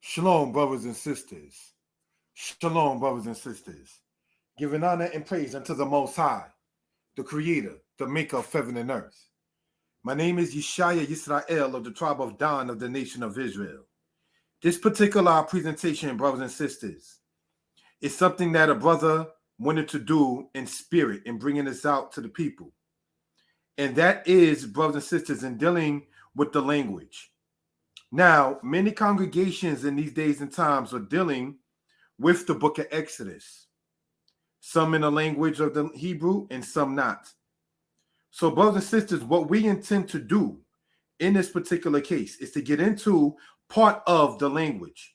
Shalom, brothers and sisters. Shalom, brothers and sisters. Giving honor and praise unto the Most High, the Creator, the Maker of heaven and earth. My name is Yeshaya Yisrael of the tribe of Dan of the nation of Israel. This particular presentation, brothers and sisters, is something that a brother wanted to do in spirit in bringing this out to the people. And that is, brothers and sisters, in dealing with the language. Now, many congregations in these days and times are dealing with the book of Exodus, some in the language of the Hebrew and some not. So, brothers and sisters, what we intend to do in this particular case is to get into part of the language.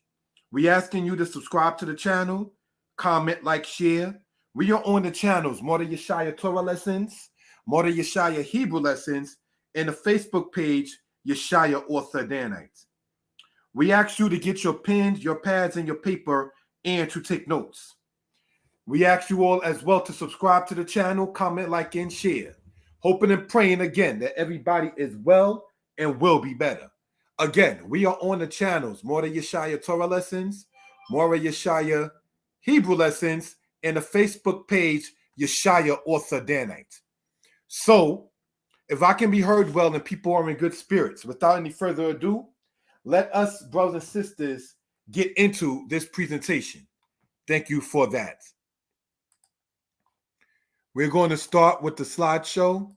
We asking you to subscribe to the channel, comment, like, share. We are on the channels Mordeh Yeshaya Torah Lessons, Mordeh Yeshaya Hebrew Lessons, and the Facebook page Yeshaya Author Danite. We ask you to get your pens, your pads, and your paper, and to take notes. We ask you all as well to subscribe to the channel, comment, like, and share. Hoping and praying again that everybody is well and will be better. Again, we are on the channels Mordeh Yeshaya Torah Lessons, Mordeh Yeshaya Hebrew Lessons, and the Facebook page Yeshaya Author Danite. So, if I can be heard well and people are in good spirits, without any further ado, let us, brothers and sisters, get into this presentation. Thank you for that. We're going to start with the slideshow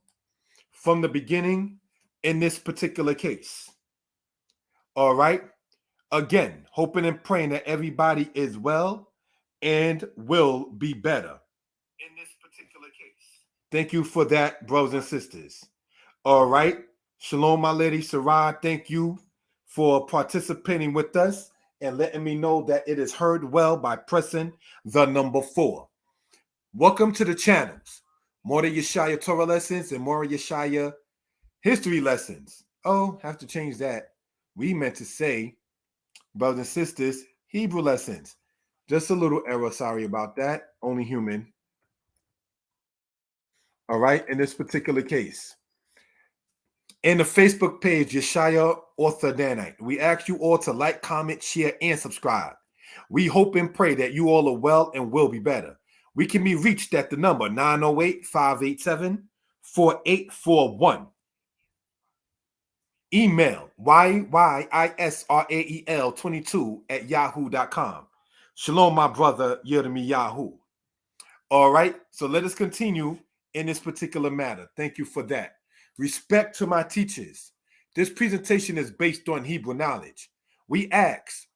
from the beginning in this particular case. All right. Again, hoping and praying that everybody is well and will be better in this particular case. Thank you for that, brothers and sisters. All right. Shalom, my lady Sarah. Thank you for participating with us and letting me know that it is heard well by pressing the number 4. Welcome to the channels, Mordeh Yeshaya Torah Lessons and Mordeh Yeshaya History Lessons. Oh, have to change that. We meant to say, brothers and sisters, Hebrew Lessons. Just a little error, sorry about that. Only human. All right, in this particular case. In the Facebook page, Yeshaya Author Danite, we ask you all to like, comment, share, and subscribe. We hope and pray that you all are well and will be better. We can be reached at the number 908-587-4841. Email yyisrael22@yahoo.com. Shalom, my brother, Yirmiyahu. All right, so let us continue in this particular matter. Thank you for that. Respect to my teachers. This presentation is based on Hebrew knowledge. We ask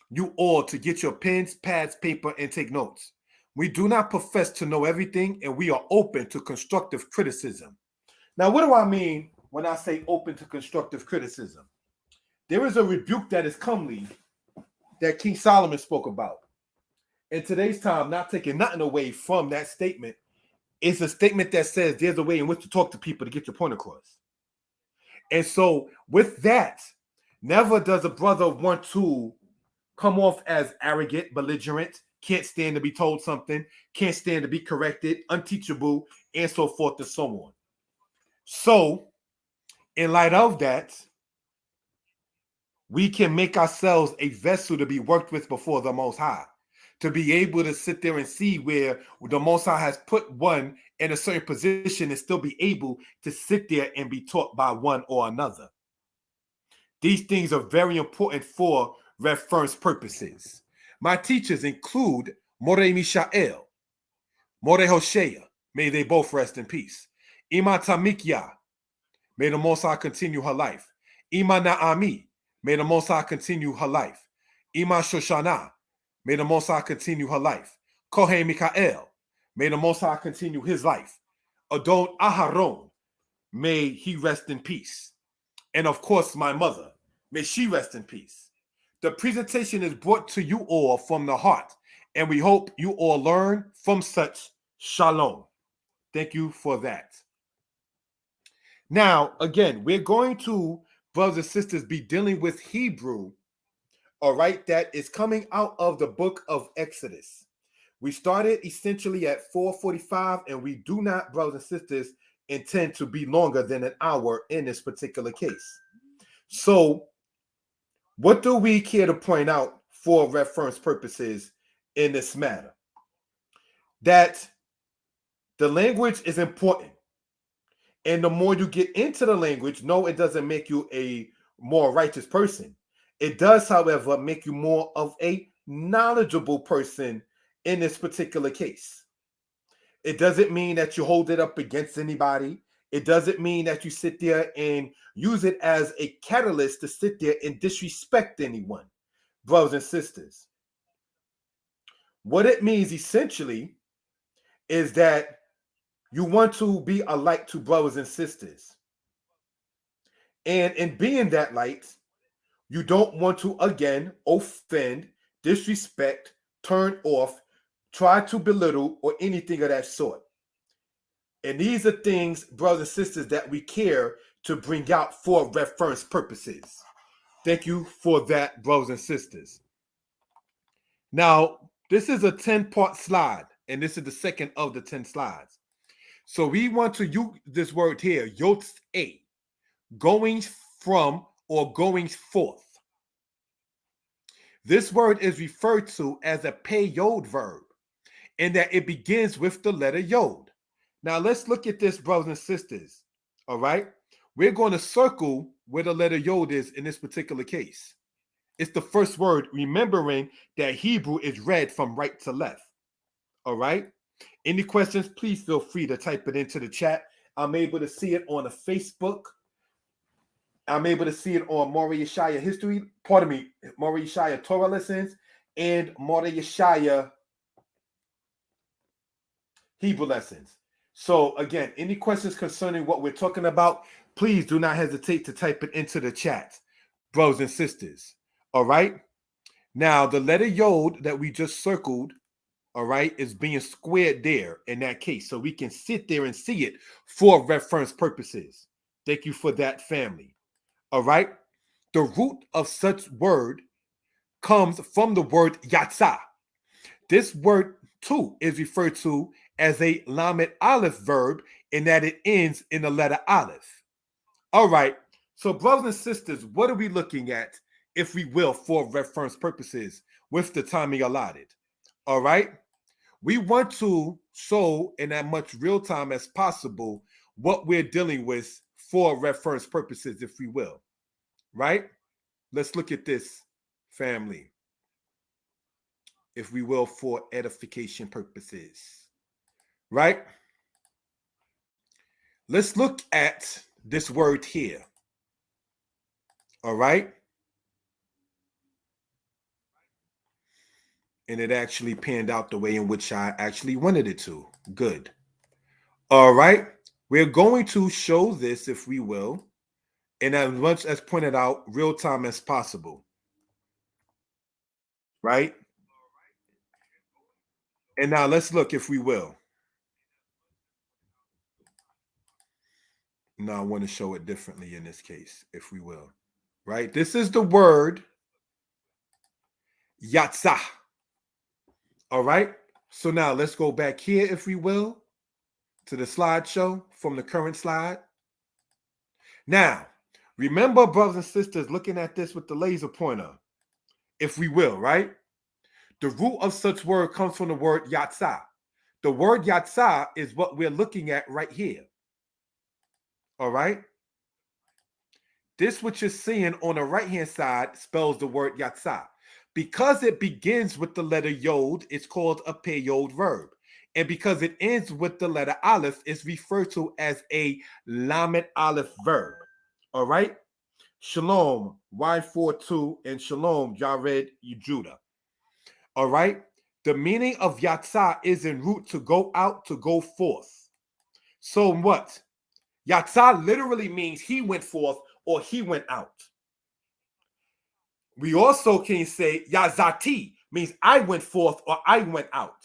you all to get your pens, pads, paper, and take notes. We do not profess to know everything, and we are open to constructive criticism. Now, what do I mean when I say open to constructive criticism? There is a rebuke that is comely that King Solomon spoke about. In today's time, not taking nothing away from that statement, it's a statement that says there's a way in which to talk to people to get your point across. And so with that, never does a brother want to come off as arrogant, belligerent, can't stand to be told something, can't stand to be corrected, unteachable, and so forth and so on. So in light of that, we can make ourselves a vessel to be worked with before the Most High, to be able to sit there and see where the Most High has put one in a certain position and still be able to sit there and be taught by one or another. These things are very important for reference purposes. My teachers include Mordeh Mishael, Mordeh Hoshea, may they both rest in peace. Ima Tamikia, may the Most High continue her life. Ima Naami, may the Most High continue her life. Ima Shoshana, may the Most High continue her life. Kohen Mikael, may the Most High continue his life. Adon Aharon, may he rest in peace. And of course, my mother, may she rest in peace. The presentation is brought to you all from the heart, and we hope you all learn from such shalom. Thank you for that. Now, again, we're going to, brothers and sisters, be dealing with Hebrew, all right, that is coming out of the book of Exodus. We started essentially at 4:45, and we do not, brothers and sisters, intend to be longer than an hour in this particular case. So what do we care to point out for reference purposes in this matter. That the language is important. And the more you get into the language, no, it doesn't make you a more righteous person. It does, however, make you more of a knowledgeable person in this particular case. It doesn't mean that you hold it up against anybody. It doesn't mean that you sit there and use it as a catalyst to sit there and disrespect anyone, brothers and sisters. What it means essentially is that you want to be a light to brothers and sisters. And in being that light, you don't want to, again, offend, disrespect, turn off, try to belittle, or anything of that sort. And these are things, brothers and sisters, that we care to bring out for reference purposes. Thank you for that, brothers and sisters. Now, this is a 10-part slide, and this is the second of the 10 slides. So we want to use this word here, yotze, going from or going forth. This word is referred to as a payod verb, in that it begins with the letter yod. Now let's look at this, brothers and sisters. All right, we're going to circle where the letter yod is in this particular case. It's the first word, remembering that Hebrew is read from right to left. All right. Any questions, please feel free to type it into the chat. I'm able to see it on the Facebook. I'm able to see it on Mora Yeshaya History, Mora Yeshaya Torah Lessons, and Mora Yeshaya Hebrew Lessons. So again, any questions concerning what we're talking about, please do not hesitate to type it into the chat, brothers and sisters. All right. Now, the letter yod that we just circled, all right, is being squared there in that case. So we can sit there and see it for reference purposes. Thank you for that, family. All right. The root of such word comes from the word yatsa. This word too is referred to as a lamed aleph verb, in that it ends in the letter aleph. All right. So brothers and sisters, what are we looking at, if we will, for reference purposes with the timing allotted? All right. We want to show in as much real time as possible what we're dealing with for reference purposes, if we will. Right? Let's look at this, family, if we will, for edification purposes. Right? Let's look at this word here. All right? And it actually panned out the way in which I actually wanted it to. Good. All right. We're going to show this, if we will, and as much as pointed out, real time as possible. Right? And now let's look, if we will. Now I want to show it differently in this case, if we will. Right? This is the word yatsa. All right. So now let's go back here, if we will, to the slideshow from the current slide. Now, remember, brothers and sisters, looking at this with the laser pointer, if we will, right? The root of such word comes from the word yatsa. The word yatsa is what we're looking at right here. All right? This, what you're seeing on the right-hand side, spells the word yatsa. Because it begins with the letter yod, it's called a payod verb. And because it ends with the letter aleph, it's referred to as a lamed aleph verb. All right? Shalom, Y42, and Shalom, Jared Judah. All right? The meaning of yatsa is in root to go out, to go forth. So what? Yatsa literally means he went forth or he went out. We also can say yazati means I went forth or I went out.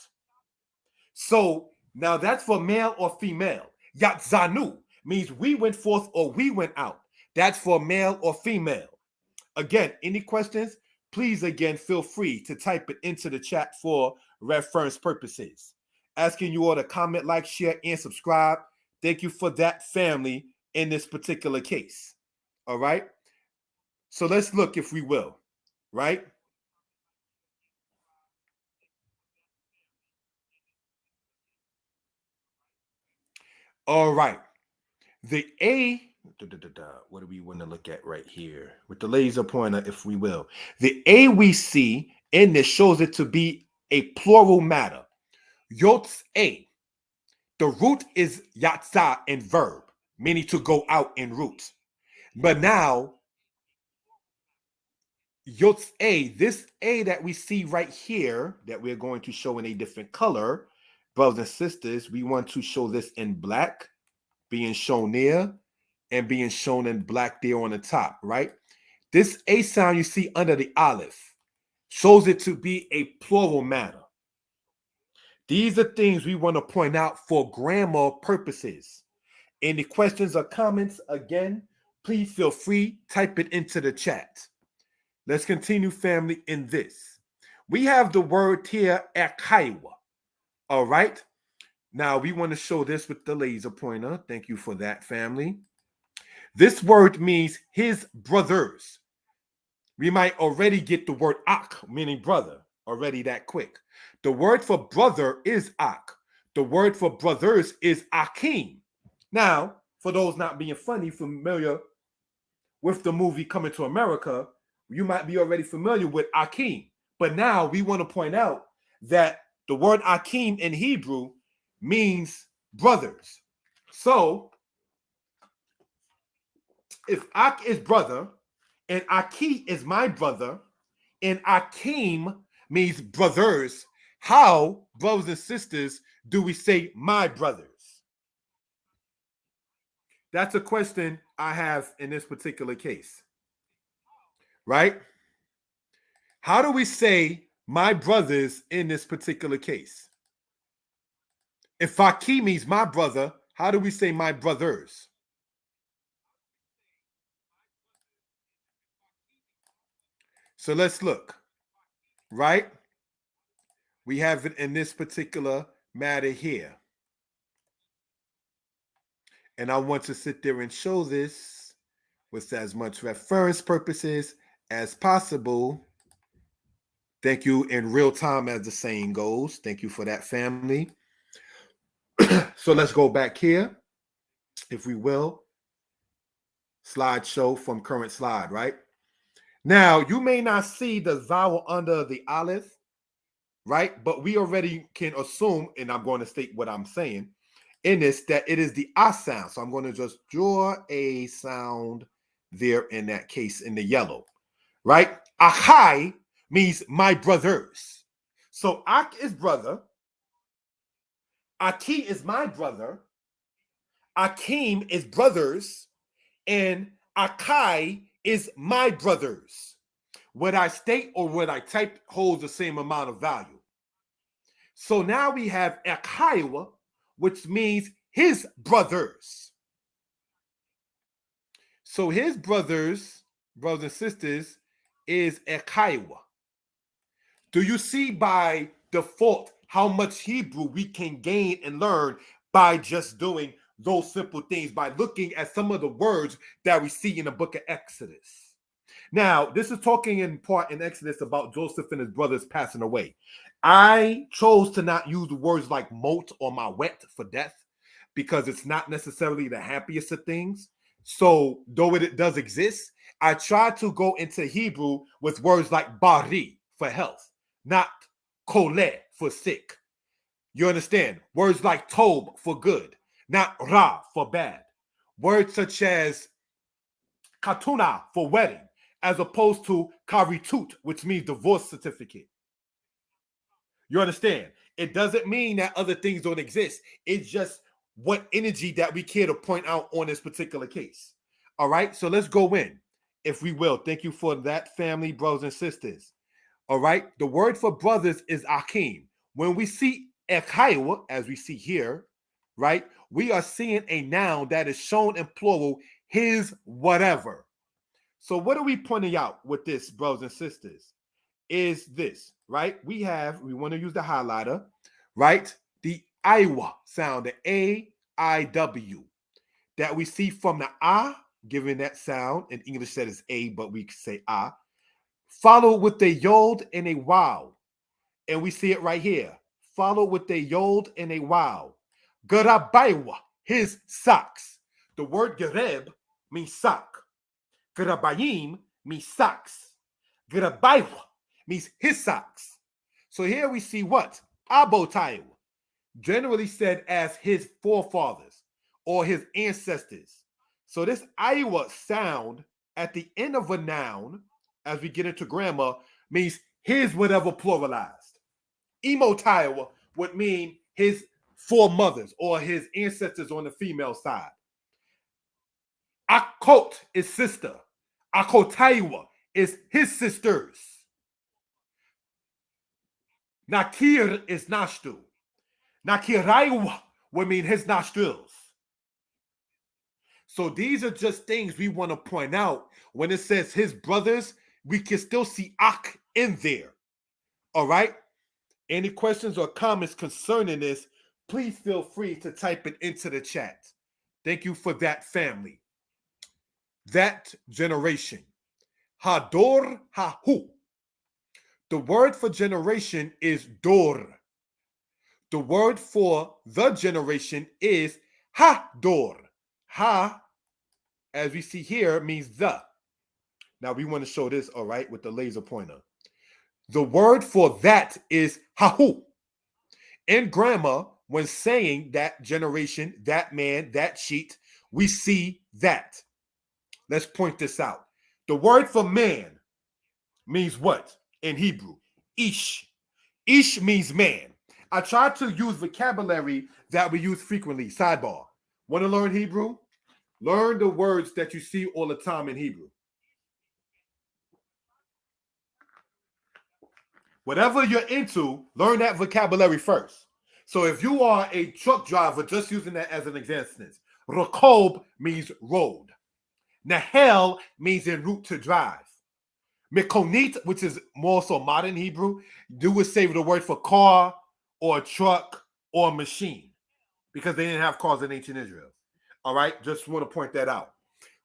So now that's for male or female. Yatzanu means we went forth or we went out. That's for male or female. Again, any questions? Please, again, feel free to type it into the chat for reference purposes. Asking you all to comment, like, share, and subscribe. Thank you for that, family, in this particular case. All right? So let's look, if we will, right? All right. The A, what do we want to look at right here with the laser pointer, if we will? The A we see in this shows it to be a plural matter. Yotz A. The root is yatsa in verb, meaning to go out in root. But now, Yotz A, this A that we see right here, that we're going to show in a different color, brothers and sisters, we want to show this in black, being shown there, and being shown in black there on the top, right? This A sound you see under the aleph shows it to be a plural matter. These are things we want to point out for grammar purposes. Any questions or comments, again, please feel free, type it into the chat. Let's continue, family, in this. We have the word here, ekaiwa. All right? Now, we want to show this with the laser pointer. Thank you for that, family. This word means his brothers. We might already get the word ak, meaning brother, already that quick. The word for brother is ak. The word for brothers is akim. Now, for those not being funny, familiar with the movie Coming to America, you might be already familiar with akim. But now we want to point out that the word akim in Hebrew means brothers. So, if Ak is brother, and Aki is my brother, and Akim means brothers, how, brothers and sisters, do we say my brothers? That's a question I have in this particular case, right? How do we say my brothers in this particular case? If Aki means my brother, how do we say my brothers? So let's look, right? We have it in this particular matter here. And I want to sit there and show this with as much reference purposes as possible. Thank you in real time, as the saying goes. Thank you for that, family. So let's go back here, if we will. Slideshow from current slide, right? Now, you may not see the vowel under the aleph, right? But we already can assume, and I'm going to state what I'm saying in this, that it is the ah sound. So I'm going to just draw a sound there in that case in the yellow, right? Achai means my brothers. So Ak is brother. Aki is my brother. Akim is brothers. And Akai is my brothers. What I state or what I type holds the same amount of value. So now we have Akaiwa, which means his brothers. So his brothers and sisters, is Akaiwa. Do you see by default how much Hebrew we can gain and learn by just doing those simple things, by looking at some of the words that we see in the book of Exodus? Now, this is talking in part in Exodus about Joseph and his brothers passing away. I chose to not use words like mot or mawet for death because it's not necessarily the happiest of things. So, though it does exist, I try to go into Hebrew with words like bari for health, not kole for sick. You understand? Words like tob for good, not ra for bad. Words such as katuna for wedding, as opposed to karitut, which means divorce certificate. You understand? It doesn't mean that other things don't exist. It's just what energy that we care to point out on this particular case. All right, so let's go in, if we will. Thank you for that, family, brothers and sisters. All right, the word for brothers is akim. When we see ekaiwa, as we see here, right, we are seeing a noun that is shown in plural, his whatever. So what are we pointing out with this, brothers and sisters? Is this, right? We want to use the highlighter, right? The Iwa sound, the A-I-W, that we see from the ah, given that sound. In English, that is A, but we say ah. Followed with the yod and a wow. And we see it right here. Followed with the yod and a wow. Garabaiwa his socks. The word gereb means sock. Gerabayim means socks. Gerabaywa means his socks. So here we see what? Abotayu, generally said as his forefathers or his ancestors. So this Iowa sound at the end of a noun, as we get into grammar, means his whatever pluralized. Emotayu would mean his foremothers or his ancestors on the female side. Akot is sister. Akotaiwa is his sisters. Nakir is nostril. Nakiraiwa would mean his nostrils. So these are just things we want to point out. When it says his brothers, we can still see ak in there. All right? Any questions or comments concerning this, please feel free to type it into the chat. Thank you for that, family. That generation. Hador hahu. The word for generation is dor. The word for the generation is hador. Ha, as we see here, means the. Now we want to show this, all right, with the laser pointer. The word for that is hahu. In grammar, when saying that generation, that man, that sheet, we see that. Let's point this out. The word for man means what in Hebrew? Ish. Ish means man. I try to use vocabulary that we use frequently. Sidebar. Want to learn Hebrew? Learn the words that you see all the time in Hebrew. Whatever you're into, learn that vocabulary first. So if you are a truck driver, just using that as an example, Rakob means road. Nahel means en route to drive. Mekonit, which is more so modern Hebrew, do would say the word for car or truck or machine because they didn't have cars in ancient Israel. All right, just want to point that out.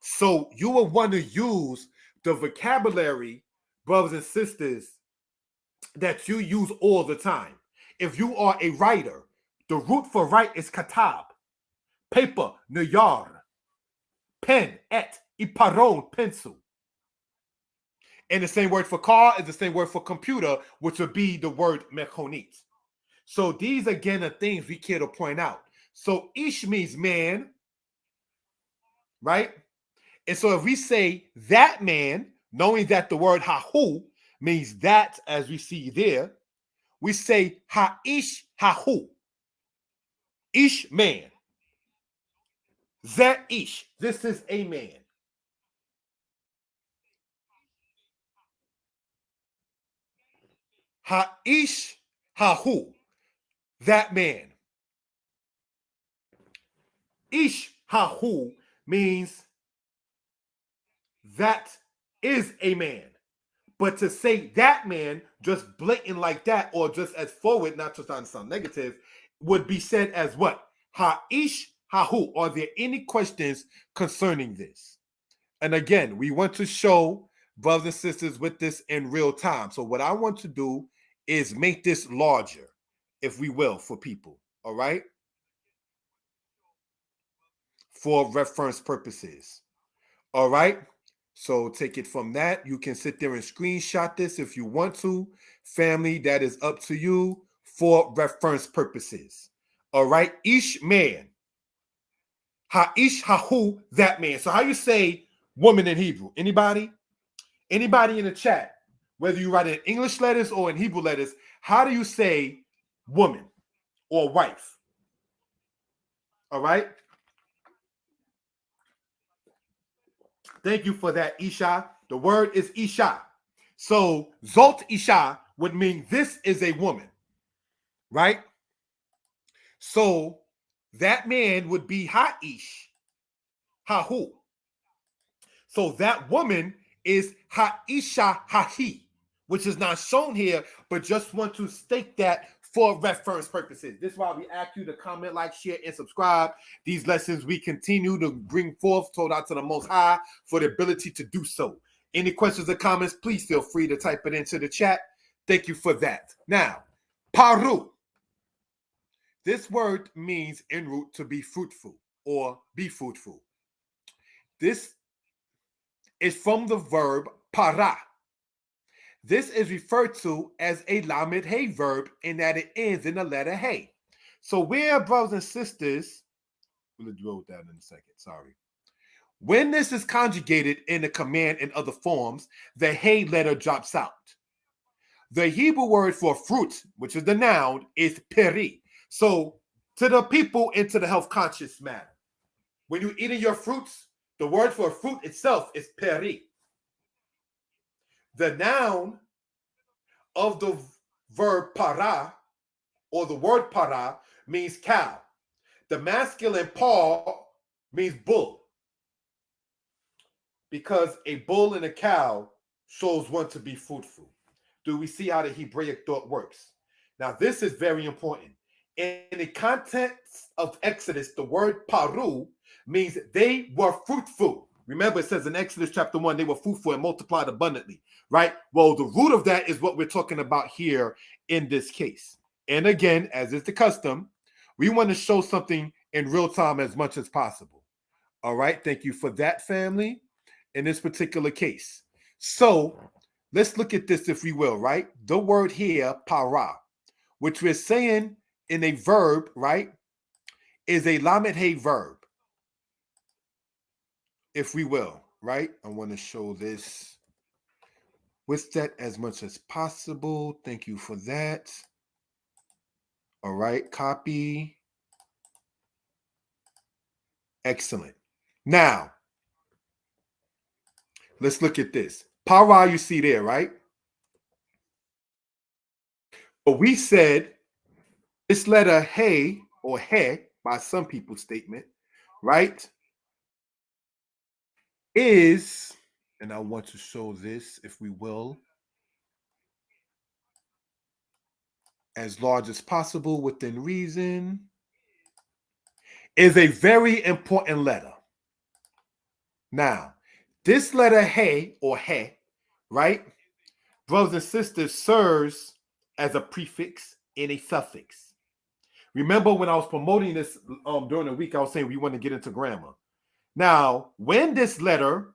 So you will want to use the vocabulary, brothers and sisters, that you use all the time. If you are a writer, the root for write is katab, paper, niyar, pen, et, iparon, pencil. And the same word for car is the same word for computer, which would be the word mechonit. So these, again, are things we care to point out. So ish means man, right? And so if we say that man, knowing that the word hahu means that, as we see there, we say ha-ish hahu. Ish, man. Zeh ish. This is a man. Ha-ish hahu. That man. Ish hahu means that is a man. But to say that man, just blatant like that, or just as forward, not to sound negative, would be said as what? Ha-ish hahu. Are there any questions concerning this? And again, we want to show brothers and sisters with this in real time. So what I want to do is make this larger, if we will, for people. All right? For reference purposes. All right? So take it from that. You can sit there and screenshot this if you want to. Family, that is up to you for reference purposes. All right? Ish man. Ha-ish hahu, that man. So how you say woman in Hebrew? Anybody? Anybody in the chat, whether you write in English letters or in Hebrew letters, how do you say woman or wife? All right? Thank you for that, Isha. The word is Isha. So, Zot Isha would mean this is a woman, right? So, that man would be Ha-ish, Ha-hu. So, that woman is Ha-isha Ha-hi, which is not shown here, but just want to state that for reference purposes. This is why we ask you to comment, like, share, and subscribe. These lessons we continue to bring forth, told out to the Most High for the ability to do so. Any questions or comments, please feel free to type it into the chat. Thank you for that. Now, paru. This word means en route to be fruitful. or be fruitful. This is from the verb para. This is referred to as a lamed hey verb in that it ends in the letter hey. So where, brothers and sisters, we'll deal with that in a second, sorry. When this is conjugated in a command and other forms, the hey letter drops out. The Hebrew word for fruit, which is the noun, is peri. So to the people into the health conscious matter, when you're eating your fruits, the word for fruit itself is peri. The noun of the verb para, or the word para, means cow. The masculine paw means bull, because a bull and a cow shows one to be fruitful. Do we see how the Hebraic thought works? Now, this is very important. In the context of Exodus, the word paru means they were fruitful. Remember, it says in Exodus chapter 1, they were fruitful and multiplied abundantly, right? Well, the root of that is what we're talking about here in this case. And again, as is the custom, we want to show something in real time as much as possible. All right, thank you for that, family, in this particular case. So let's look at this, if we will, right? The word here, para, which we're saying in a verb, right, is a lamed hey verb, if we will, right? I want to show this with that as much as possible. Thank you for that. All right, copy. Excellent. Now, let's look at this. Para, you see there, right? But we said this letter hey or he, by some people's statement, right, is, and I want to show this, if we will, as large as possible within reason, is a very important letter. Now, this letter hey or he, right, brothers and sisters, serves as a prefix and a suffix. Remember when I was promoting this during the week, I was saying we want to get into grammar. Now, when this letter,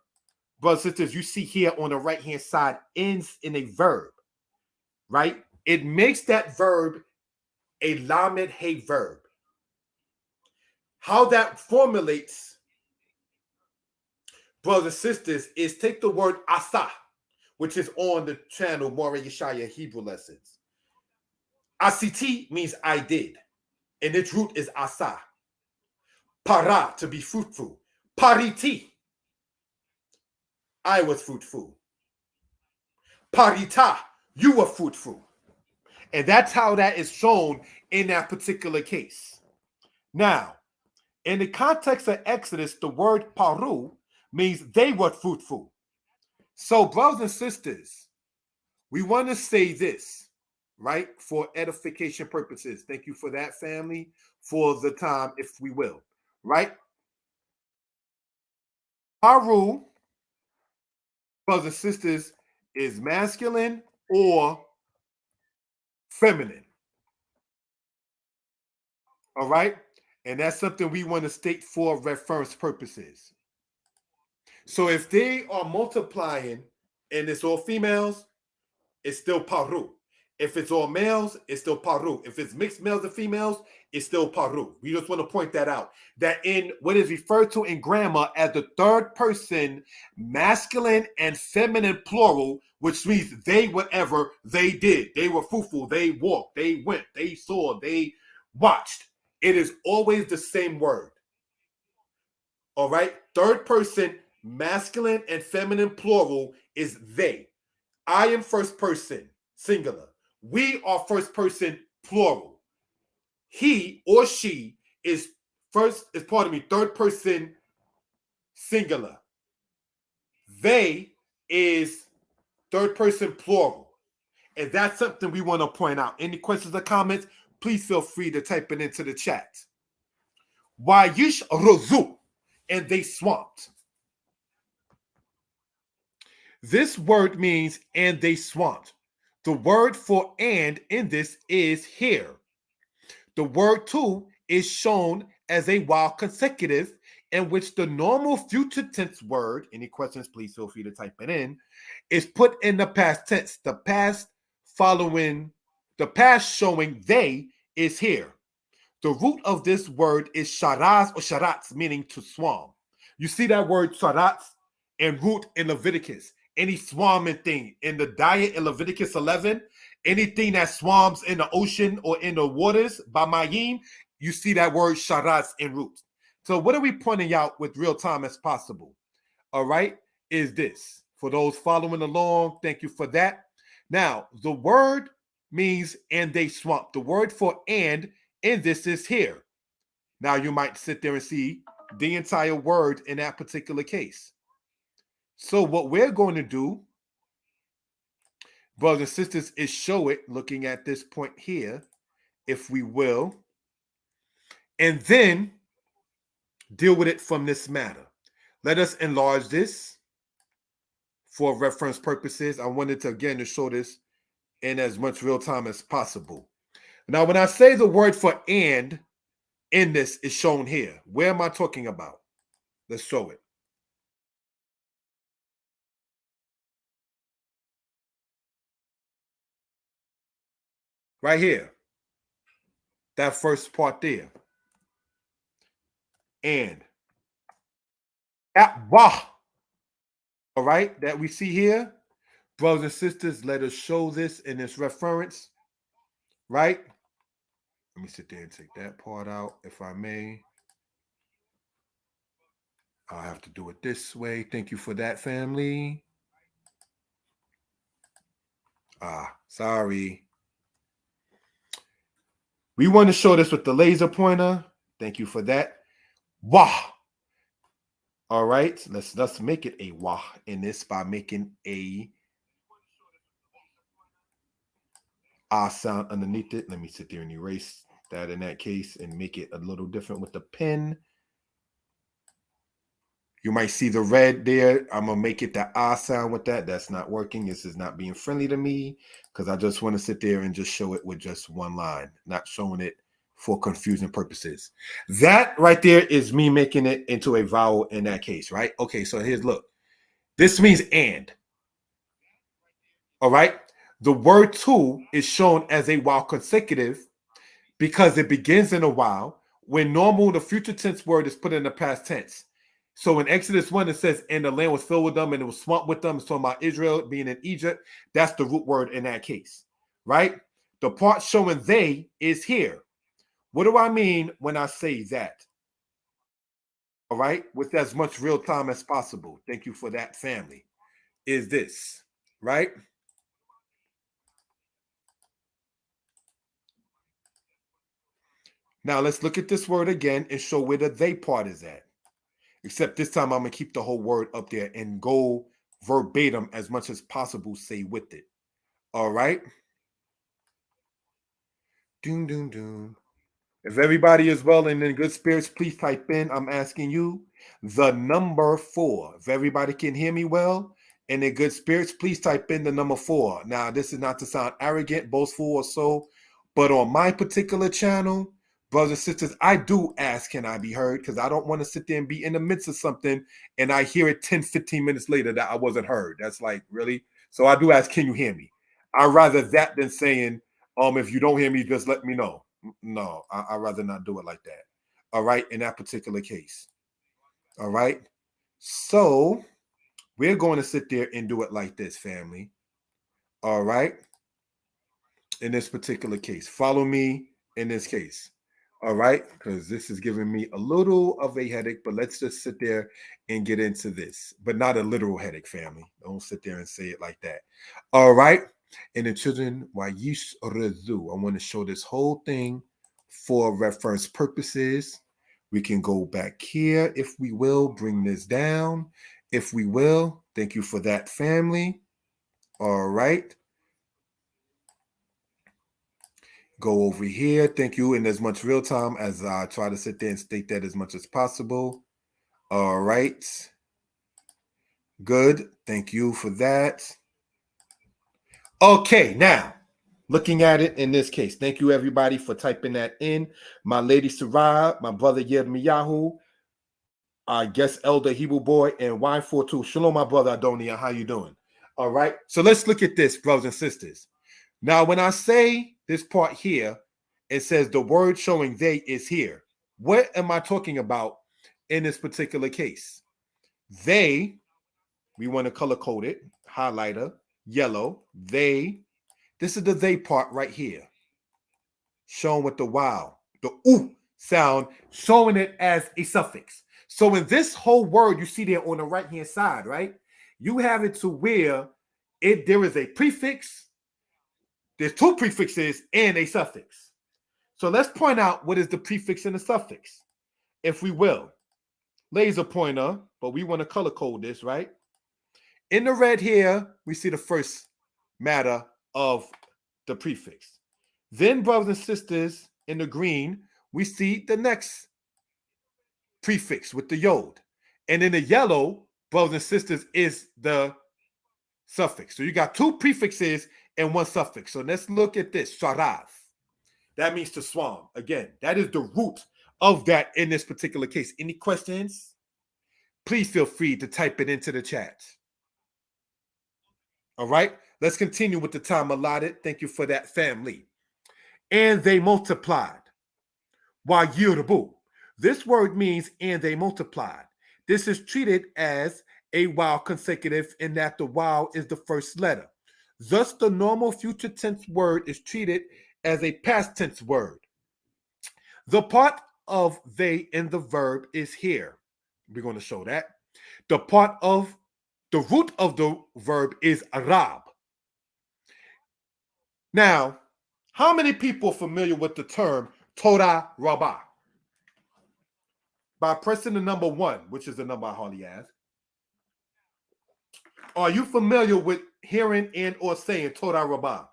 brothers and sisters, you see here on the right-hand side, ends in a verb, right? It makes that verb a lamed hey verb. How that formulates, brothers and sisters, is take the word asa, which is on the channel More Yeshaya Hebrew Lessons. Asiti means I did, and its root is asa. Para, to be fruitful. Pariti, I was fruitful. Parita, you were fruitful. And that's how that is shown in that particular case. Now, in the context of Exodus, the word paru means they were fruitful. So, brothers and sisters, we want to say this, right, for edification purposes. Thank you for that, family, for the time, if we will, right? Paru, brothers and sisters, is masculine or feminine. All right? And that's something we want to state for reference purposes. So if they are multiplying and it's all females, it's still paru. If it's all males, it's still paru. If it's mixed males and females, it's still paru. We just want to point that out. That in what is referred to in grammar as the third person masculine and feminine plural, which means they, whatever they did. They were fruitful, they walked, they went, they saw, they watched. It is always the same word. All right? Third person masculine and feminine plural is they. I am first person singular. We are first person plural. He or she is third person singular. They is third person plural. And that's something we want to point out. Any questions or comments, please feel free to type it into the chat. Wayish rozu, and they swamped. This word means and they swamped. The word for and in this is here. The word to is shown as a while consecutive in which the normal future tense word, any questions, please feel free to type it in, is put in the past tense. The past showing they is here. The root of this word is sharaz or sharatz, meaning to swarm. You see that word sharatz and root in Leviticus. Any swarming thing in the diet in Leviticus 11, anything that swarms in the ocean or in the waters by Mayim, you see that word sharatz in root. So what are we pointing out with real time as possible? All right, is this. For those following along, thank you for that. Now, the word means and they swamp. The word for and in this is here. Now, you might sit there and see the entire word in that particular case. So what we're going to do, brothers and sisters, is show it looking at this point here, if we will, and then deal with it from this matter. Let us enlarge this for reference purposes. I wanted to, again, to show this in as much real time as possible. Now, when I say the word for and in this is shown here, where am I talking about? Let's show it. Right here. That first part there. And that wah, all right, that we see here. Brothers and sisters, let us show this in this reference, right? Let me sit there and take that part out, if I may. I'll have to do it this way. Thank you for that, family. Sorry. We want to show this with the laser pointer. Thank you for that. Wah. All right, let's make it a wah in this by making a sound underneath it. Let me sit there and erase that in that case and make it a little different with the pen. You might see the red there. I'm going to make it the sound with that. That's not working. This is not being friendly to me because I just want to sit there and just show it with just one line, not showing it for confusion purposes. That right there is me making it into a vowel in that case, right? Okay, so here's, look. This means and. All right? The word to is shown as a while consecutive because it begins in a while. When normal, the future tense word is put in the past tense. So in Exodus 1, it says, and the land was filled with them and it was swamped with them. It's talking about Israel being in Egypt. That's the root word in that case, right? The part showing they is here. What do I mean when I say that? All right, with as much real time as possible. Thank you for that, family. Is this, right? Now let's look at this word again and show where the they part is at. Except this time I'm going to keep the whole word up there and go verbatim as much as possible, say with it. All right? Doom, doom, doom. If everybody is well and in good spirits, please type in, I'm asking you, the number 4. If everybody can hear me well and in good spirits, please type in the number 4. Now, this is not to sound arrogant, boastful, or so, but on my particular channel, brothers and sisters, I do ask, can I be heard? Because I don't want to sit there and be in the midst of something and I hear it 10, 15 minutes later that I wasn't heard. That's like, really? So I do ask, can you hear me? I'd rather that than saying, if you don't hear me, just let me know. No, I'd rather not do it like that. All right, in that particular case. All right. So we're going to sit there and do it like this, family. All right. In this particular case, follow me in this case. All right, because this is giving me a little of a headache, but let's just sit there and get into this, but not a literal headache, family. Don't sit there and say it like that. All right. And the children, Wayish Rezu. I want to show this whole thing for reference purposes. We can go back here if we will, bring this down if we will. Thank you for that, family. All right. Go over here. Thank you in as much real time as I try to sit there and state that as much as possible. All right. Good. Thank you for that. Okay, now looking at it in this case. Thank you, everybody, for typing that in. My lady Sarah, my brother Yirmiyahu, our guest elder Hebrew boy, and Y42. Shalom, my brother Adonia. How you doing? All right. So let's look at this, brothers and sisters. Now, when I say this part here, it says the word showing they is here. What am I talking about in this particular case? They, we want to color code it, highlighter, yellow, they. This is the they part right here, shown with the wow, the oo sound, showing it as a suffix. So in this whole word, you see there on the right-hand side, right? You have it to where there is a prefix, there's two prefixes and a suffix. So let's point out what is the prefix and the suffix, if we will. Laser pointer, but we want to color code this, right? In the red here, we see the first matter of the prefix. Then, brothers and sisters, in the green, we see the next prefix with the yod. And in the yellow, brothers and sisters, is the suffix. So you got two prefixes and one suffix. So let's look at this, sharav. That means to swarm. Again, that is the root of that in this particular case. Any questions? Please feel free to type it into the chat. All right, let's continue with the time allotted. Thank you for that, family. And they multiplied. Wayirbu. This word means and they multiplied. This is treated as a while consecutive in that the while is the first letter. Thus, the normal future tense word is treated as a past tense word. The part of they in the verb is here. We're going to show that. The part of the root of the verb is arab. Now, how many people are familiar with the term Torah Rabbah? By pressing the number 1, which is the number I hardly ask. Are you familiar with hearing and or saying Torah Rabbah?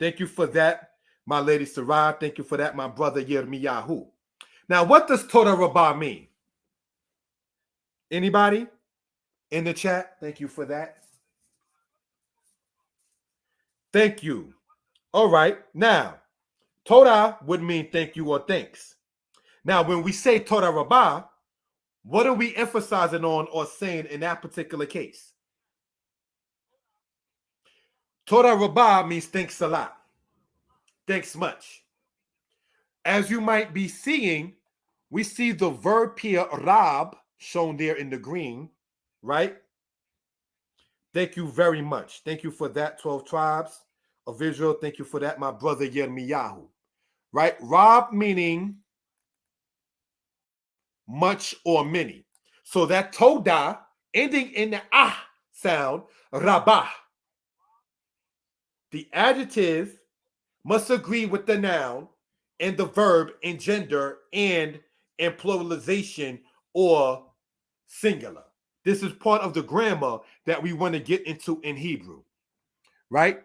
Thank you for that, my lady Sarah. Thank you for that, my brother Yirmiyahu. Now, what does Torah Rabbah mean? Anybody in the chat? Thank you for that. Thank you. All right. Now, Torah would mean thank you or thanks. Now, when we say Torah Rabbah, what are we emphasizing on or saying in that particular case? Torah Rabbah means thanks a lot. Thanks much. As you might be seeing, we see the verb here, rab, shown there in the green, right? Thank you very much. Thank you for that, 12 tribes of Israel. Thank you for that, my brother Yirmiyahu. Right? Rab meaning much or many. So that toda, ending in the ah sound, rabah. The adjective must agree with the noun and the verb in gender and in pluralization or singular. This is part of the grammar that we want to get into in Hebrew, right?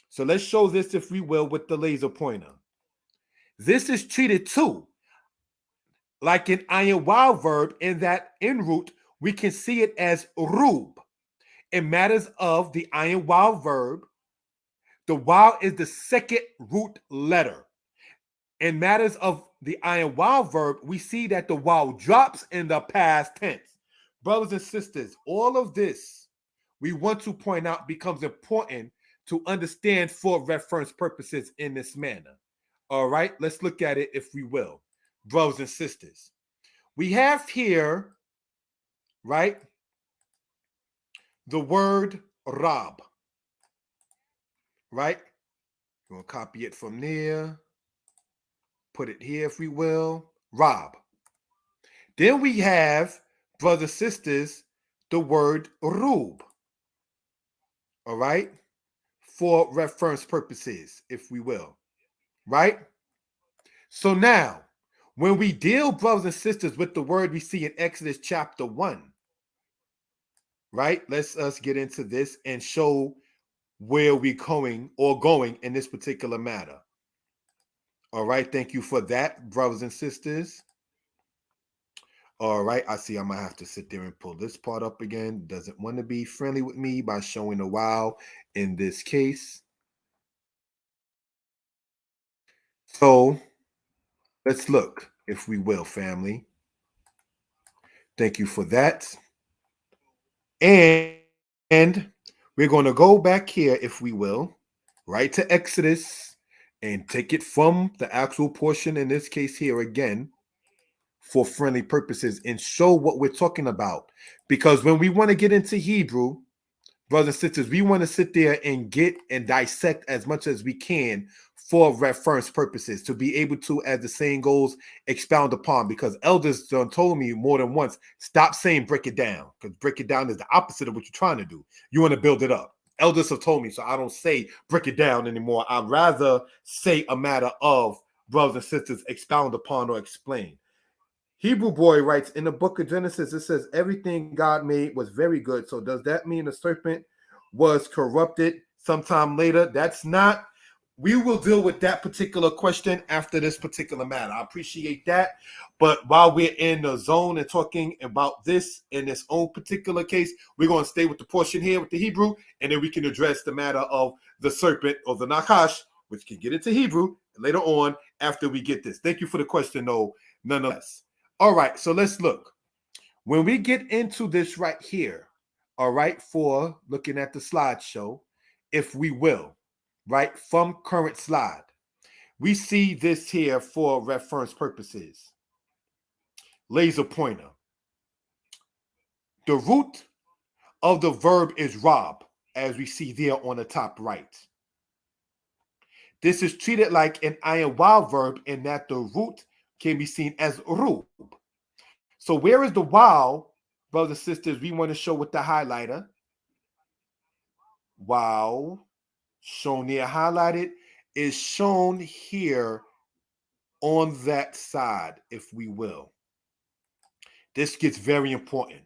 So let's show this, if we will, with the laser pointer. This is treated too like an ayin wow verb in that en route we can see it as rub. In matters of the ayin wow verb, the wow is the second root letter. In matters of the ayin wow verb, we see that the wow drops in the past tense. Brothers and sisters, all of this we want to point out becomes important to understand for reference purposes in this manner. All right, let's look at it, if we will. Brothers and sisters, we have here, right, the word rab, right? We're going to copy it from there, put it here, if we will, rab. Then we have, brothers and sisters, the word rub, all right, for reference purposes, if we will, right? So now, when we deal, brothers and sisters, with the word we see in Exodus chapter 1, right? Let's us get into this and show where we're going in this particular matter. All right, thank you for that, brothers and sisters. All right, I see I might have to sit there and pull this part up again. Doesn't want to be friendly with me by showing a wow in this case. So let's look, if we will, family. Thank you for that. And we're going to go back here, if we will, right to Exodus and take it from the actual portion in this case here again for friendly purposes and show what we're talking about. Because when we want to get into Hebrew, brothers and sisters, we want to sit there and get and dissect as much as we can for reference purposes to be able to, as the saying goes, expound upon. Because elders done told me more than once, stop saying break it down, because break it down is the opposite of what you're trying to do. You want to build it up. Elders have told me, so I don't say break it down anymore. I'd rather say a matter of, brothers and sisters, expound upon or explain. Hebrew boy writes in the book of Genesis, it says everything God made was very good. So does that mean the serpent was corrupted sometime later? That's not. We will deal with that particular question after this particular matter. I appreciate that. But while we're in the zone and talking about this in this own particular case, we're going to stay with the portion here with the Hebrew, and then we can address the matter of the serpent or the Nakash, which can get into Hebrew later on after we get this. Thank you for the question, though, nonetheless. All right, so let's look. When we get into this right here, all right, for looking at the slideshow, if we will, right, from current slide, we see this here for reference purposes. Laser pointer. The root of the verb is rob, as we see there on the top right. This is treated like an ing verb in that the root can be seen as rub. So where is the wow, brothers and sisters, we want to show with the highlighter? Wow, shown there highlighted, is shown here on that side, if we will. This gets very important.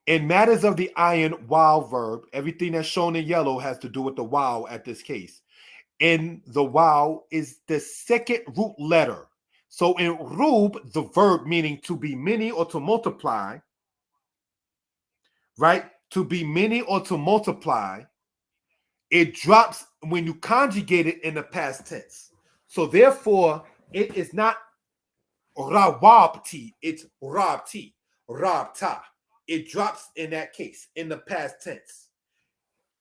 In matters of the iron wow verb, everything that's shown in yellow has to do with the wow at this case. And the wow is the second root letter. So in rub, the verb meaning to be many or to multiply, right? To be many or to multiply, it drops when you conjugate it in the past tense. So therefore, it is not rawabti, it's rabti, rabta. It drops in that case in the past tense.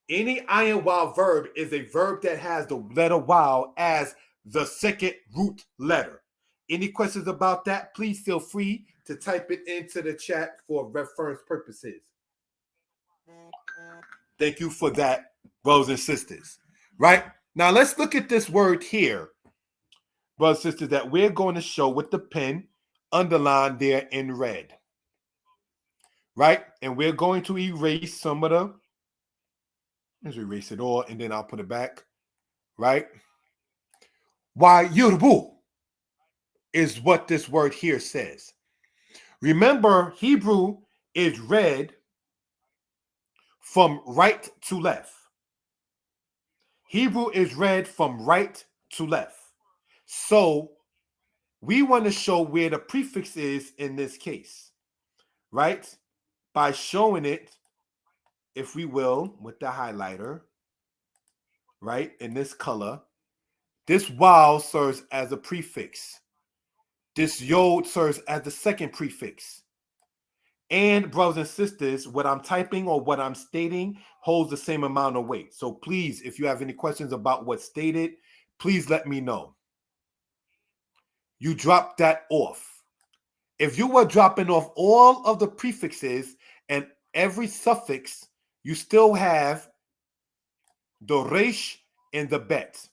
Any iron wow verb is a verb that has the letter wow as the second root letter. Any questions about that? Please feel free to type it into the chat for reference purposes. Thank you for that, brothers and sisters. Right? Now let's look at this word here, brothers and sisters, that we're going to show with the pen underlined there in red. Right? And we're going to erase some of the, let's erase it all and then I'll put it back. Right? Why yurbu is what this word here says. Remember, Hebrew is read from right to left. Hebrew is read from right to left. So we want to show where the prefix is in this case, right? By showing it, if we will, with the highlighter, right, in this color. This wow serves as a prefix. This yod serves as the second prefix. And brothers and sisters, what I'm typing or what I'm stating holds the same amount of weight. So please, if you have any questions about what's stated, please let me know. You drop that off. If you were dropping off all of the prefixes and every suffix, you still have the resh and the bet.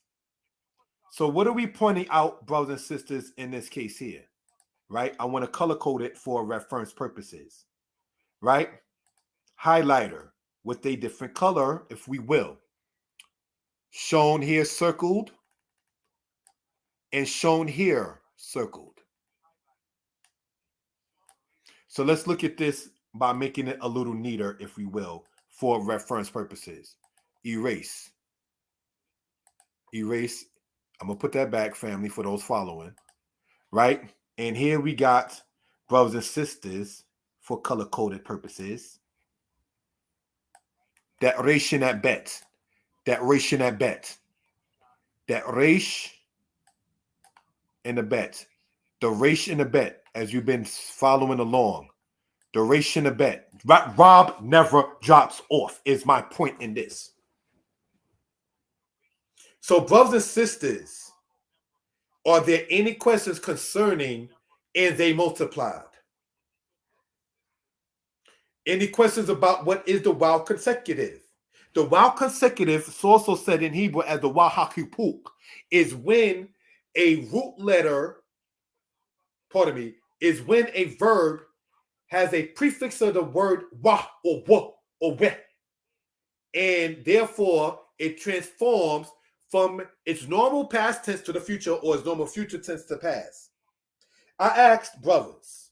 So what are we pointing out, brothers and sisters, in this case here? Right? I want to color code it for reference purposes. Right? Highlighter with a different color, if we will. Shown here circled and shown here circled. So let's look at this by making it a little neater, if we will, for reference purposes. Erase. Erase. I'm going to put that back, family, for those following. Right? And here we got brothers and sisters, for color-coded purposes, that resh in that bet, that resh in that bet, that resh in the bet, the resh in the bet, as you've been following along, the resh in the bet. Rob never drops off, is my point in this. So, brothers and sisters, are there any questions concerning and they multiplied? Any questions about what is the waw consecutive? The waw consecutive is also said in Hebrew as the waw hakipuk, is when a root letter, pardon me, is when a verb has a prefix of the word wa or wa or we, and therefore it transforms from its normal past tense to the future or its normal future tense to past. I asked brothers,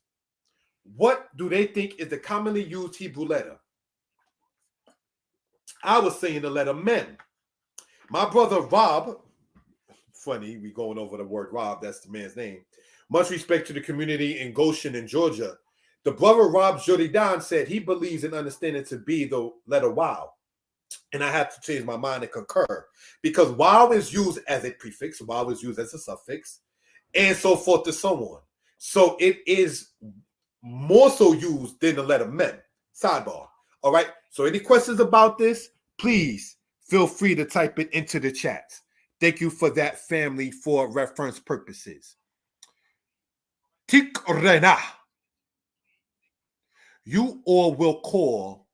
what do they think is the commonly used Hebrew letter? I was saying the letter mem. My brother Rob, funny, we going over the word Rob, that's the man's name. Much respect to the community in Goshen in Georgia. The brother Rob Jodidan said he believes and understands it to be the letter wow. And I have to change my mind and concur. Because wow is used as a prefix, wow is used as a suffix, and so forth and so on. So it is more so used than the letter mem. Sidebar. All right. So any questions about this, please feel free to type it into the chat. Thank you for that, family, for reference purposes. Tikrena. You all will call,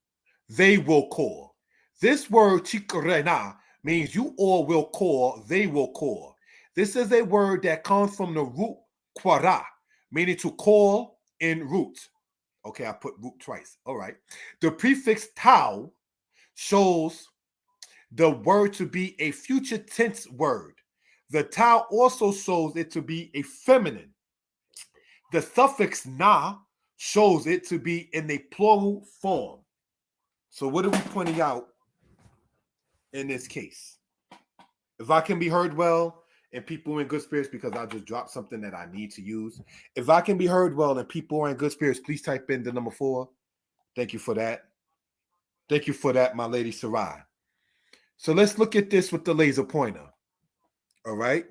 they will call. This word tikrena means you all will call, they will call. This is a word that comes from the root quara, meaning to call in root. Okay, I put root twice. All right. The prefix tau shows the word to be a future tense word. The tau also shows it to be a feminine. The suffix na shows it to be in a plural form. So what are we pointing out in this case? If I can be heard well and people are in good spirits, because I just dropped something that I need to use. If I can be heard well and people are in good spirits, please type in the number 4. Thank you for that. Thank you for that, my lady Sarai. So let's look at this with the laser pointer. All right.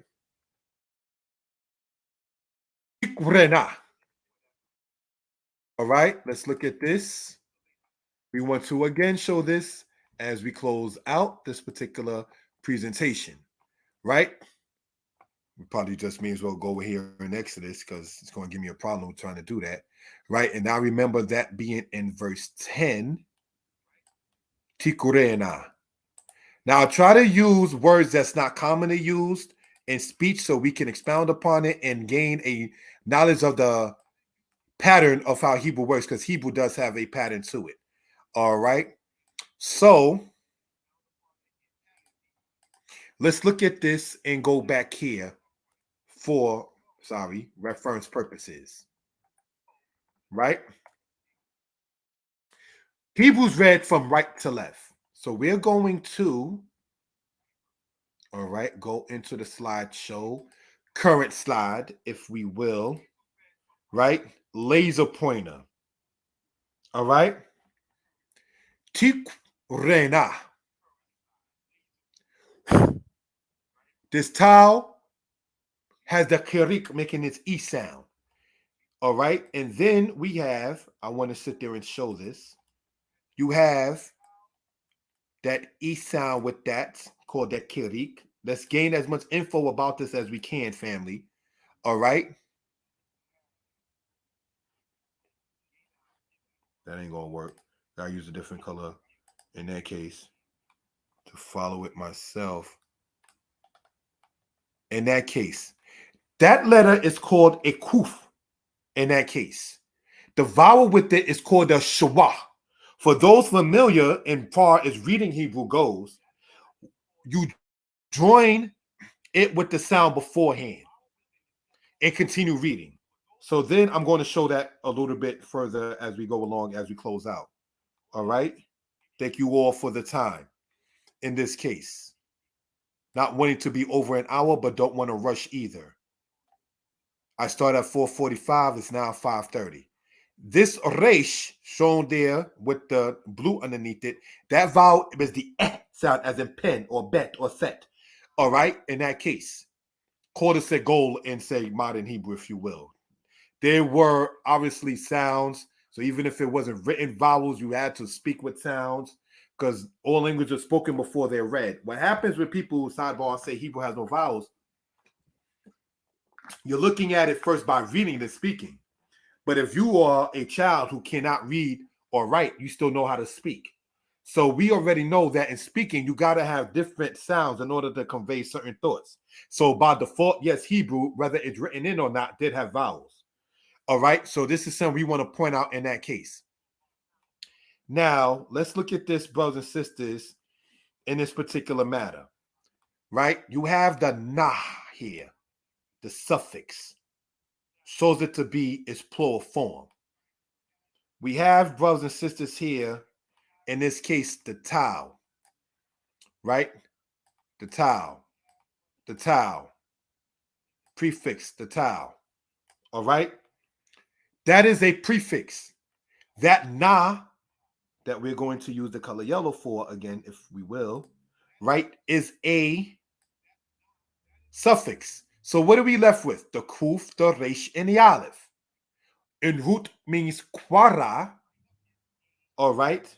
All right, let's look at this. We want to again show this as we close out this particular presentation, right? We probably just may as well go over here in Exodus because it's going to give me a problem trying to do that, right? And now remember that being in verse 10, tikurena. Now try to use words that's not commonly used in speech so we can expound upon it and gain a knowledge of the pattern of how Hebrew works, because Hebrew does have a pattern to it. All right. So let's look at this and go back here for, reference purposes. Right? Hebrews read from right to left. So we're going to, all right, go into the slideshow, current slide, if we will, right? Laser pointer. All right? Tikrena. This tau has the kirik making its E sound. All right. And then we have, I want to sit there and show this. You have that E sound with that called that kirik. Let's gain as much info about this as we can, family. All right. That ain't going to work. Gotta use a different color in that case to follow it myself. In that case, that letter is called a kuf. In that case, the vowel with it is called a shawah. For those familiar in far as reading Hebrew goes, you join it with the sound beforehand and continue reading. So then I'm going to show that a little bit further as we go along, as we close out. All right. Thank you all for the time in this case. Not wanting to be over an hour, but don't want to rush either. I start at 4:45. It's now 5:30. This resh shown there with the blue underneath it, that vowel is the sound as in pen or bet or set. All right, in that case, call it a goal in, say, modern Hebrew, if you will. There were obviously sounds, so even if it wasn't written vowels, you had to speak with sounds because all languages are spoken before they're read. What happens with people who sidebar say Hebrew has no vowels, you're looking at it first by reading and speaking. But if you are a child who cannot read or write, you still know how to speak. So we already know that in speaking, you got to have different sounds in order to convey certain thoughts. So by default, yes, Hebrew, whether it's written in or not, did have vowels. All right. So this is something we want to point out in that case. Now, let's look at this, brothers and sisters, in this particular matter. Right? You have the na here, the suffix, shows it to be its plural form. We have, brothers and sisters, here, in this case, the tau, right? The tau, prefix, the tau, all right? That is a prefix. That na, that we're going to use the color yellow for, again, if we will, right, is a suffix. So what are we left with? The kuf, the resh, and the aleph. And root means quara, all right?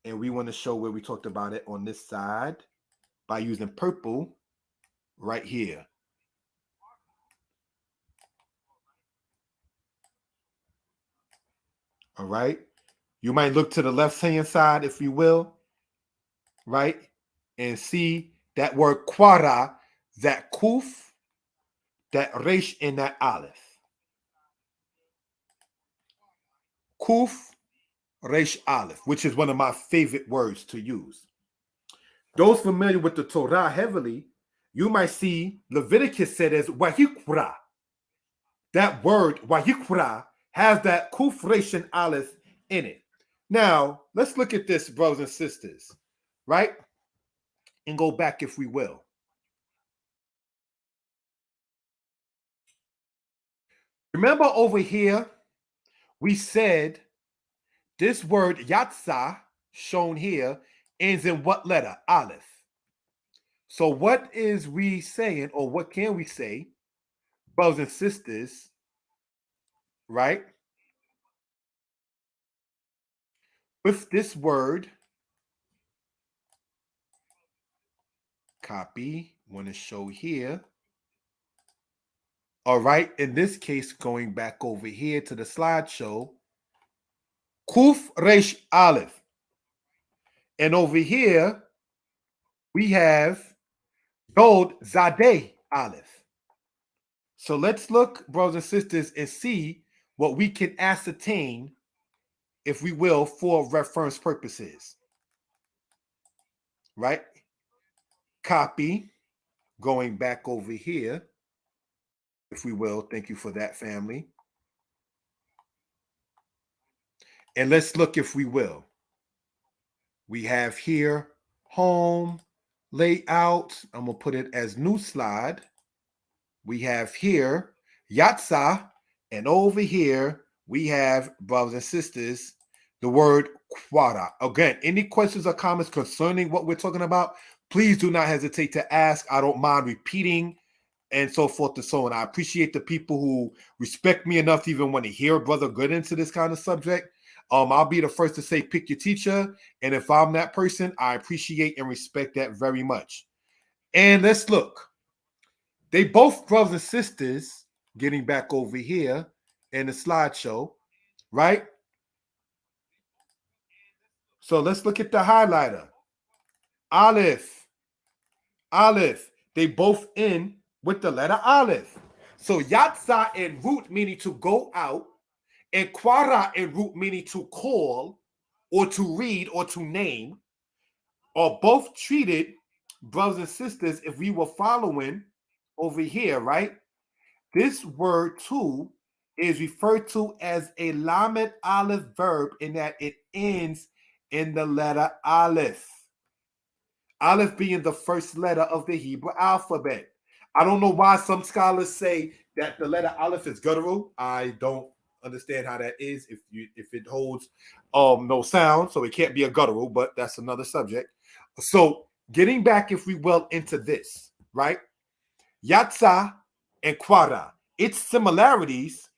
And we want to show where we talked about it on this side by using purple right here. All right. You might look to the left-hand side, if you will, right? And see that word quara, that kuf, that resh, and that aleph. Kuf, resh, aleph, which is one of my favorite words to use. Those familiar with the Torah heavily, you might see Leviticus said as wahikra. That word wahikra has that kuf, resh, and aleph in it. Now, let's look at this, brothers and sisters, right? And go back, if we will. Remember over here, we said this word yatsa, shown here, ends in what letter? Aleph. So what is we saying, or what can we say, brothers and sisters, right? With this word, copy, want to show here. All right, in this case, going back over here to the slideshow, kuf resh aleph. And over here, we have Dod Zadeh aleph. So let's look, brothers and sisters, and see what we can ascertain, if we will, for reference purposes. Right? Copy, going back over here, if we will. Thank you for that, family. And let's look, if we will. We have here home layout. I'm going to put it as new slide. We have here Yatsa, and over here we have, brothers and sisters, the word quara. Again, any questions or comments concerning what we're talking about, please do not hesitate to ask. I don't mind repeating and so forth and so on. I appreciate the people who respect me enough to even want to hear Brother Good into this kind of subject. I'll be the first to say, pick your teacher. And if I'm that person, I appreciate and respect that very much. And let's look. They both, brothers and sisters, getting back over here in the slideshow, right? So let's look at the highlighter. Aleph. They both end with the letter Aleph. So Yatsa and root meaning to go out, and Quara and root meaning to call or to read or to name, are both treated, brothers and sisters, if we were following over here, right? This word too is referred to as a lamed aleph verb in that it ends in the letter aleph. Aleph being the first letter of the Hebrew alphabet. I don't know why some scholars say that the letter aleph is guttural. I don't understand how that is if it holds no sound, so it can't be a guttural, but that's another subject. So getting back, if we will, into this, right? Yatsa and Quara. Its similarities,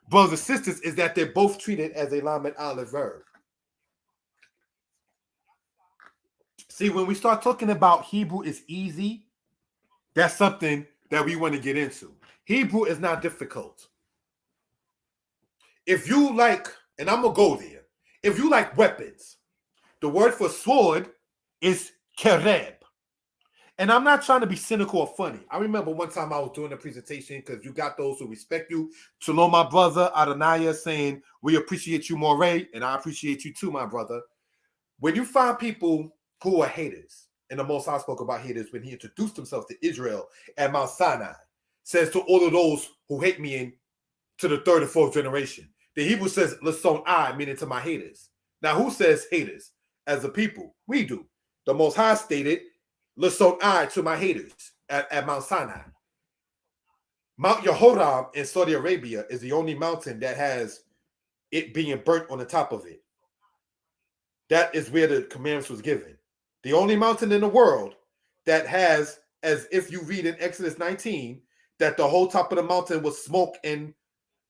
brothers and sisters, is that they're both treated as a lamed aleph verb. See, when we start talking about Hebrew is easy, that's something that we want to get into. Hebrew is not difficult. If you like, and I'm going to go there, if you like weapons, the word for sword is kereb. And I'm not trying to be cynical or funny. I remember one time I was doing a presentation because you got those who respect you. Shalom, my brother, Adonai, saying, we appreciate you, Moray, and I appreciate you too, my brother. When you find people who are haters, and the Most High spoke about haters when he introduced himself to Israel at Mount Sinai, says to all of those who hate me in to the third and fourth generation. The Hebrew says, Lason I, meaning to my haters. Now, who says haters? As a people, we do. The Most High stated, Lason I to my haters at Mount Sinai. Mount Yehoram in Saudi Arabia is the only mountain that has it being burnt on the top of it. That is where the commandments was given. The only mountain in the world that has, as if you read in Exodus 19, that the whole top of the mountain was smoke and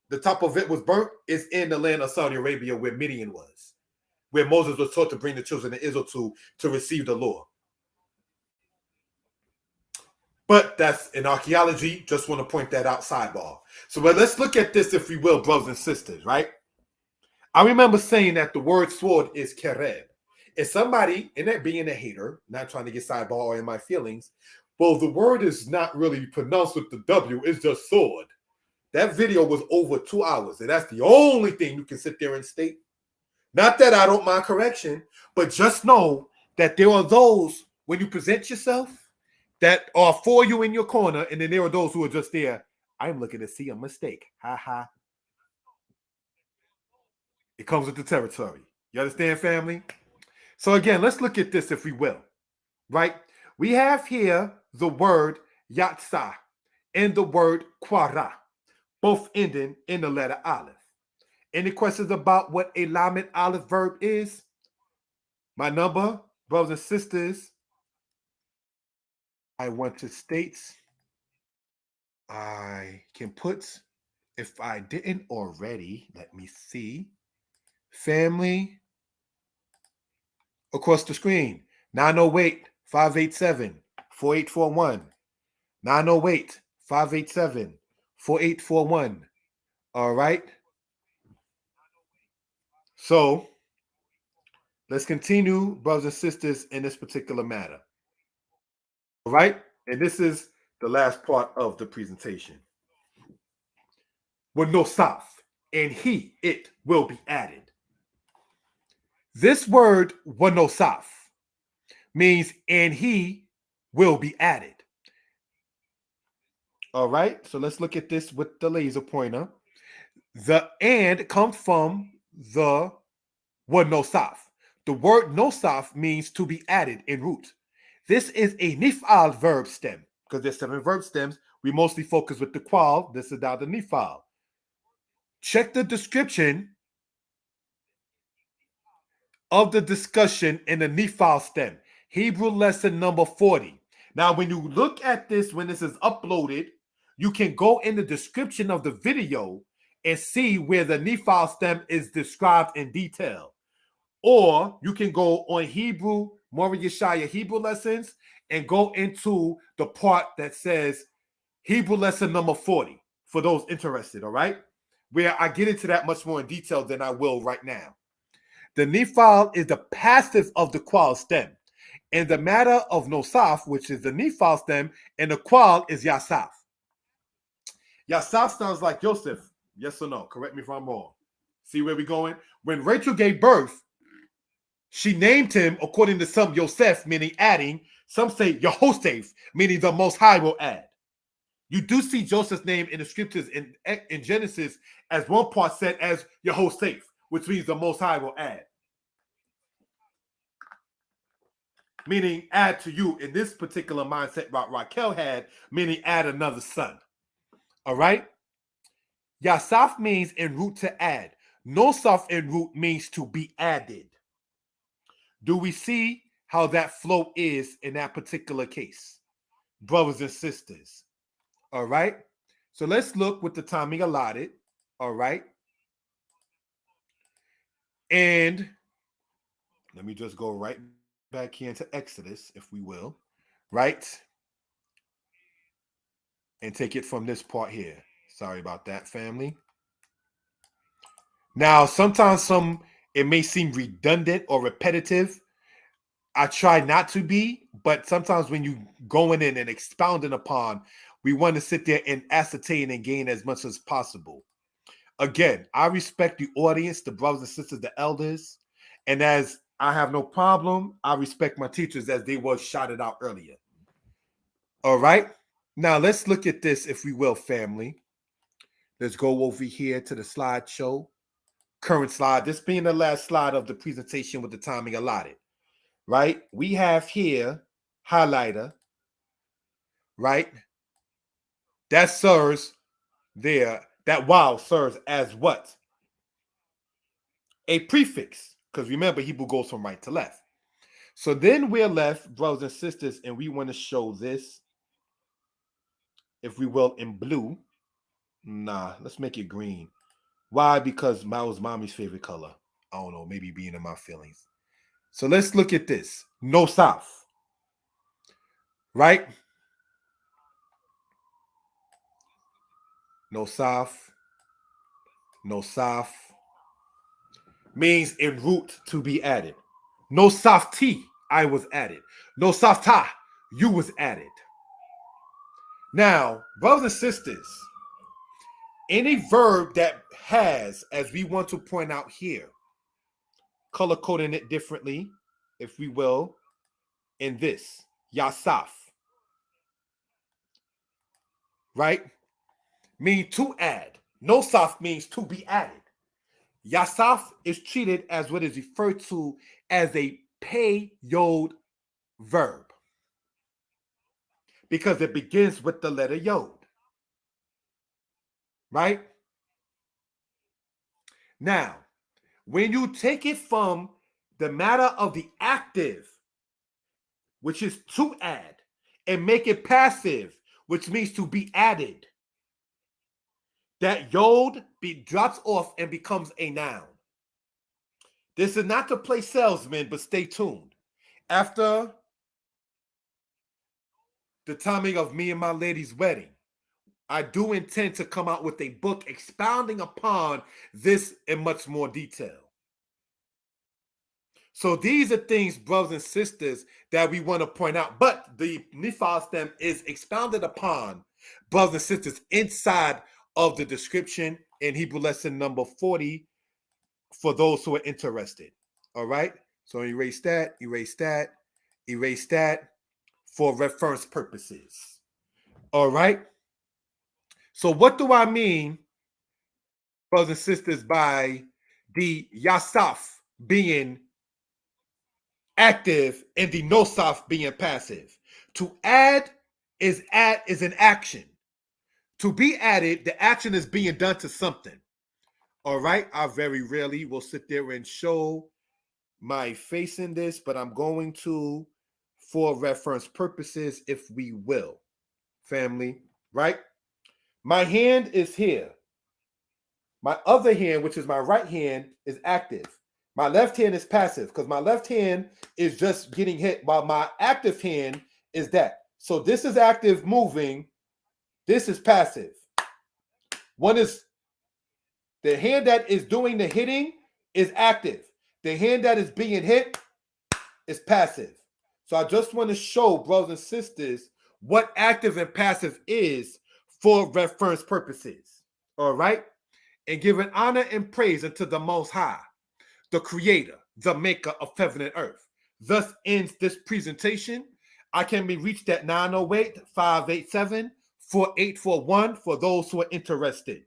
the top of it was burnt, is in the land of Saudi Arabia where Midian was, where Moses was taught to bring the children of Israel to receive the law. But that's in archaeology. Just want to point that out, sidebar. So let's look at this, if we will, brothers and sisters, right? I remember saying that the word sword is kereb. If somebody, and that being a hater, not trying to get sidebar or in my feelings, well, the word is not really pronounced with the W, it's just sword. That video was over 2 hours, and that's the only thing you can sit there and state. Not that I don't mind correction, but just know that there are those, when you present yourself, that are for you in your corner, and then there are those who are just there. I'm looking to see a mistake. Ha ha. It comes with the territory. You understand, family? So again, let's look at this, if we will, right? We have here the word yatsa and the word quara, both ending in the letter aleph. Any questions about what a lamed aleph verb is? My number, brothers and sisters, I want to state, I can put, if I didn't already, let me see, family, across the screen, 908-587-4841, 908-587-4841, all right? So, let's continue, brothers and sisters, in this particular matter. All right? And this is the last part of the presentation. With nosaf, and it will be added. This word wanosaf means and he will be added. All right, so let's look at this with the laser pointer. The and comes from the word nosaf. The word nosaf means to be added in root. This is a nifal verb stem because there's 7 verb stems. We mostly focus with the qual. This is now the nifal. Check the description of the discussion in the nifal stem. Hebrew lesson number 40. Now, when you look at this, when this is uploaded, you can go in the description of the video and see where the nifal stem is described in detail. Or you can go on Hebrew, Mori Yeshaya Hebrew lessons, and go into the part that says Hebrew lesson number 40 for those interested, all right? Where I get into that much more in detail than I will right now. The nifal is the passive of the qual stem. In the matter of nosaf, which is the nifal stem, and the qual is yasaf. Yasaf sounds like Joseph. Yes or no? Correct me if I'm wrong. See where we're going? When Rachel gave birth, she named him, according to some, Yosef, meaning adding. Some say Yehoseph, meaning the Most High will add. You do see Joseph's name in the scriptures in Genesis as one part said as Yehoseph, which means the Most High will add. meaning add to you. In this particular mindset Raquel had, meaning add another son. All right? Yasaf means en route to add. Nosaf en route means to be added. Do we see how that flow is in that particular case? Brothers and sisters. All right? So let's look with the timing allotted. All right? And let me just go right back here into Exodus, if we will. Right? And take it from this part here. Sorry about that, family. Now, sometimes it may seem redundant or repetitive. I try not to be, but sometimes when you going in and expounding upon, we want to sit there and ascertain and gain as much as possible. Again, I respect the audience, the brothers and sisters, the elders, and as I have no problem, I respect my teachers as they were shouted out earlier. All right? Now, let's look at this, if we will, family. Let's go over here to the slideshow. Current slide. This being the last slide of the presentation with the timing allotted. Right? We have here highlighter. Right? That serves there. That wow serves as what? A prefix. Because remember, Hebrew goes from right to left. So then we're left, brothers and sisters, and we want to show this, if we will, in blue. Nah, let's make it green. Why? Because that was mommy's favorite color. I don't know, maybe being in my feelings. So let's look at this. No south. Right? No south. No south. Means en route to be added. No soft T, I was added. No soft ta, you was added. Now, brothers and sisters, any verb that has, as we want to point out here, color coding it differently, if we will, in this, yasaf, right? Mean to add. Nosaf means to be added. Yasaf is treated as what is referred to as a pay-yod verb because it begins with the letter yod. Right? Now, when you take it from the matter of the active, which is to add, and make it passive, which means to be added, that yod drops off and becomes a noun. This is not to play salesman, but stay tuned. After the timing of me and my lady's wedding, I do intend to come out with a book expounding upon this in much more detail. So these are things, brothers and sisters, that we want to point out. But the nifal stem is expounded upon, brothers and sisters, inside of the description in Hebrew lesson number 40 for those who are interested. All right? So erase that, erase that, erase that for reference purposes. All right? So what do I mean, brothers and sisters, by the yasaf being active and the nosaf being passive? To add is an action. To be added, the action is being done to something. All right? I very rarely will sit there and show my face in this, but I'm going to, for reference purposes, if we will, family, right? My hand is here. My other hand, which is my right hand, is active. My left hand is passive because my left hand is just getting hit while my active hand is that. So this is active moving. This is passive. One is the hand that is doing the hitting is active. The hand that is being hit is passive. So I just want to show, brothers and sisters, what active and passive is for reference purposes. All right? And giving honor and praise unto the Most High, the Creator, the Maker of heaven and earth. Thus ends this presentation. I can be reached at 908-587-4841 for those who are interested.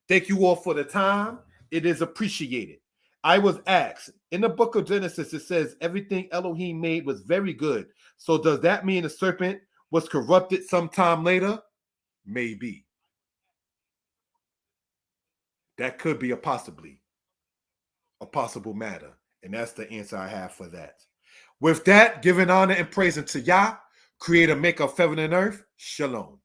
Thank you all for the time. It is appreciated. I was asked, in the book of Genesis, it says everything Elohim made was very good. So does that mean the serpent was corrupted sometime later? Maybe. That could be a possible matter. And that's the answer I have for that. With that, giving honor and praise unto Yah, creator, maker of heaven and earth, Shalom.